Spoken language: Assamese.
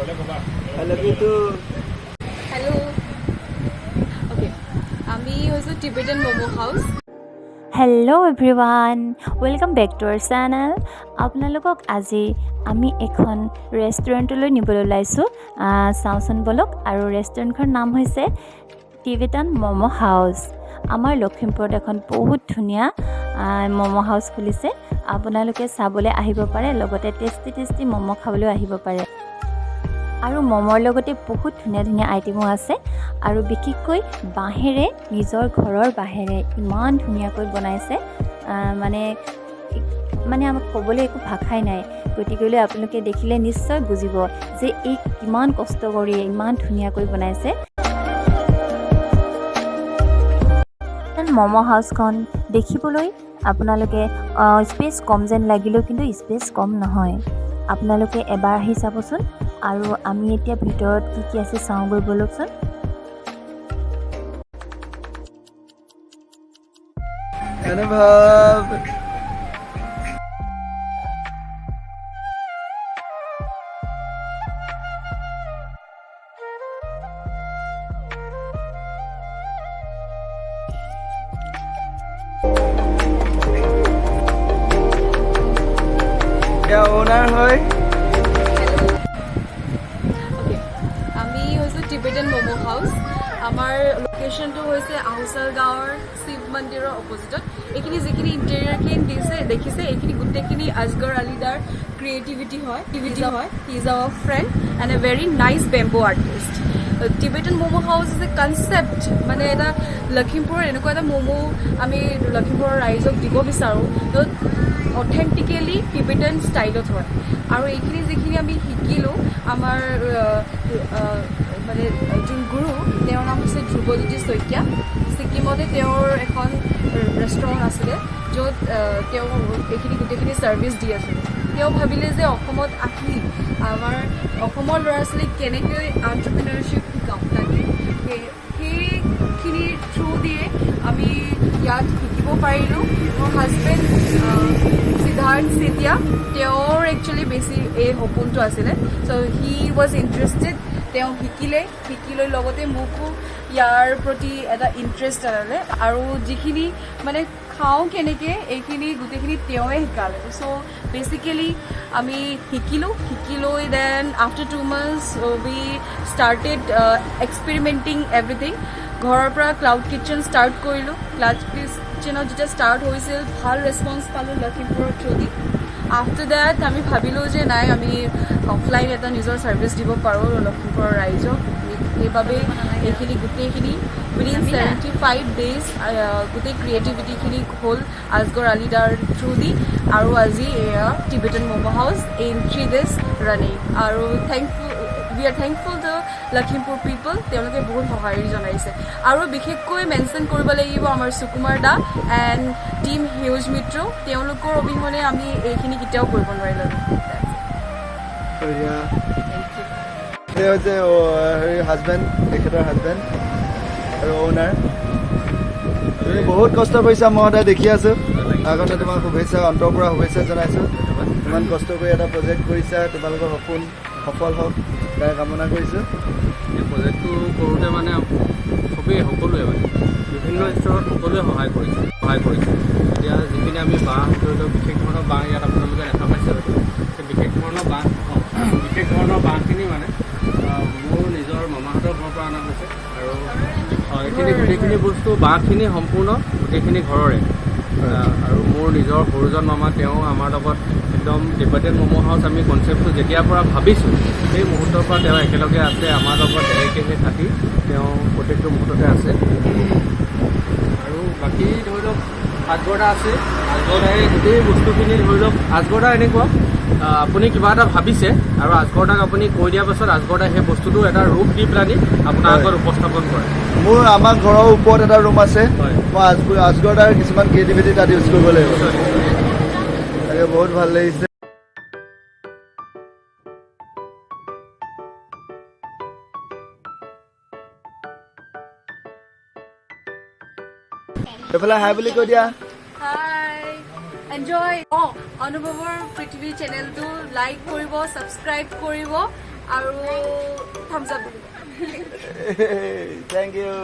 I love you too. Hello. Okay. আমি হইছো Tibetan Momo House. Hello' everyone welcome back to our channel আপোনালোকক আজি আমি এখন ৰেষ্টুৰেণ্টলৈ নিবলৈ ওলাইছোঁ চাওঁচোন বলক আৰু ৰেষ্টুৰেণ্টখনৰ নাম হৈছে টিবেটান ম'ম' হাউচ আমাৰ লখিমপুৰত এখন বহুত ধুনীয়া ম'ম' হাউচ খুলিছে আপোনালোকে চাবলৈ আহিব পাৰে লগতে টেষ্টি ম'ম' খাবলৈ আহিব পাৰে আৰু ম'মৰ লগতে বহুত ধুনীয়া ধুনীয়া আইটেমো আছে আৰু বিশেষকৈ বাঁহেৰে নিজৰ ঘৰৰ বাঁহেৰে ইমান ধুনীয়াকৈ বনাইছে মানে আমাক ক'বলৈ একো ভাষাই নাই গতিকেলৈ আপোনালোকে দেখিলে নিশ্চয় বুজিব যে এই কিমান কষ্ট কৰি ইমান ধুনীয়াকৈ বনাইছে ম'ম' হাউচখন দেখিবলৈ আপোনালোকে স্পেচ কম যেন লাগিলেও কিন্তু স্পেচ কম নহয় আপোনালোকে এবাৰ আহি চাবচোন আৰু আমি এতিয়া ভিতৰত কি আছে চাওঁগৈ বলকচোন অনুভৱ ওনাৰ হয় আমি হইছো টিবেটান মোমো হাউস আমাৰ লোকেশনটো হৈছে আহুচাল গাঁৱৰ শিৱ মন্দিৰৰ অপজিটত এইখিনি যিখিনি ইণ্টেৰিয়ৰখিনি দিছে দেখিছে এইখিনি গোটেইখিনি আজগৰ আলিদাৰ ক্ৰিয়েটিভিটি হয় he is our friend and a very nice bamboo artist Tibetan momo house is a concept মানে এটা লখিমপুৰৰ এনেকুৱা এটা ম'মো আমি লখিমপুৰৰ ৰাইজক দিব বিচাৰোঁ য'ত অথেণ্টিকেলি টিবেটান ষ্টাইলত হয় আৰু এইখিনি যিখিনি আমি শিকিলোঁ আমাৰ মানে যোন গুৰু তেওঁৰ নাম হৈছে ধ্ৰুৱজ্যোতি শইকীয়া ছিকিমতে তেওঁৰ এখন ৰেষ্টুৰেণ্ট আছিলে য'ত তেওঁ এইখিনি গোটেইখিনি ছাৰ্ভিচ দি আছিলে তেওঁ ভাবিলে যে অসমত আহি আমাৰ অসমৰ ল'ৰা ছোৱালীক কেনেকৈ এণ্টাৰপ্ৰিনাৰশ্বিপ শিকাওঁ তাকে সেইখিনিৰ থ্ৰু দিয়ে আমি ইয়াত শিকিব পাৰিলোঁ মোৰ হাজবেণ্ড সিদ্ধাৰ্থ চেতিয়া তেওঁৰ একচুৱেলি বেছি এই সপোনটো আছিলে চ' হি ৱাজ ইণ্টাৰেষ্টেড তেওঁ শিকি লৈ লগতে মোকো ইয়াৰ প্ৰতি এটা ইণ্টাৰেষ্ট আছিলে আৰু যিখিনি মানে খাওঁ কেনেকৈ এইখিনি গোটেইখিনি তেওঁৱে শিকালে চ' বেচিকেলি আমি শিকি লৈ দেন আফটাৰ 2 months উই ষ্টাৰ্টেড এক্সপেৰিমেণ্টিং এভৰিথিং ঘৰৰ পৰা ক্লাউড কিটচেন ষ্টাৰ্ট কৰিলোঁ ক্লাউড কিটচেনত যেতিয়া ষ্টাৰ্ট হৈছিল ভাল ৰেছপন্স পালোঁ লখিমপুৰৰ থ্ৰুদি আফটাৰ দেট আমি ভাবিলোঁ যে নাই আমি অফলাইন এটা নিজৰ ছাৰ্ভিচ দিব পাৰোঁ লখিমপুৰৰ ৰাইজক সেইবাবে এইখিনি গোটেইখিনি উইদিন 75 days গোটেই ক্ৰিয়েটিভিটিখিনি হ'ল আজগৰ আলিদাৰ থ্ৰুদি আৰু আজি এয়া Tibetan Momo' House in 3 days running আৰু we are thankful to Lakhimpur people তেওঁলোকে বহুত সঁহাৰি জনাইছে আৰু বিশেষকৈ মেনশ্যন কৰিব লাগিব আমাৰ সুকুমাৰ দা এণ্ড টিম সেউজ মিত্ৰ তেওঁলোকৰ অবিহনে আমি এইখিনি কেতিয়াও কৰিব নোৱাৰিলোঁ হাজবেণ্ড তেখেতৰ হাজবেণ্ড আৰু অ'নাৰ তুমি বহুত কষ্ট কৰিছা মই সদায় দেখি আছোঁ আগতে তোমাক শুভেচ্ছা অন্তৰৰ পৰা শুভেচ্ছা জনাইছোঁ ইমান কষ্ট কৰি এটা প্ৰজেক্ট কৰিছা তোমালোকৰ সপোন সফল হওক তাই কামনা কৰিছোঁ এই প্ৰজেক্টটো কৰোঁতে মানে সকলোৱে মানে বিভিন্ন স্তৰত সকলোৱে সহায় কৰিছে এতিয়া যিখিনি আমি বাঁহ ধৰি লওক বিশেষ ধৰণৰ বাঁহ ইয়াত আপোনালোকে দেখা পাইছে হয়তো সেই বিশেষ ধৰণৰ বাঁহখিনি মানে মোৰ নিজৰ মামাহঁতৰ ঘৰৰ পৰা অনা হৈছে আৰু এইখিনি গোটেইখিনি বস্তু বাঁহখিনি সম্পূৰ্ণ গোটেইখিনি ঘৰৰে আৰু মোৰ নিজৰ সৰুজন মামা তেওঁ আমাৰ লগত একদম টিবেটান ম'ম' হাউচ আমি কনচেপ্টটো যেতিয়াৰ পৰা ভাবিছোঁ সেই মুহূৰ্তৰ পৰা তেওঁ একেলগে আছে আমাৰ লগত একেহে থাকি তেওঁ প্ৰত্যেকটো মুহূৰ্ততে আছে আৰু বাকী ধৰি লওক আজগৰদা আছে আজগৰদাই গোটেই বস্তুখিনি ধৰি লওক আজগৰদা এনেকুৱা আপুনি কিবা এটা ভাবিছে আৰু আজগৰদাক আপুনি কৈ দিয়াৰ পাছত আজগৰদাই সেই বস্তুটো এটা ৰূপ দি পেলানি আপোনাৰ আগত উপস্থাপন কৰে মোৰ আমাৰ ঘৰৰ ওপৰত এটা ৰুম আছে মই আজগৰদাৰ কিছুমান ক্ৰিয়েটিভিটি তাত ইউজ কৰিব লাগিব তাকে বহুত ভাল লাগিছে এইফালে হাই বুলি কৈ দিয়া হাই এনজয় অনুভৱৰ পৃথিৱী চেনেলটো লাইক কৰিব ছাবস্ক্ৰাইব কৰিব আৰু থামছ আপ থেংক ইউ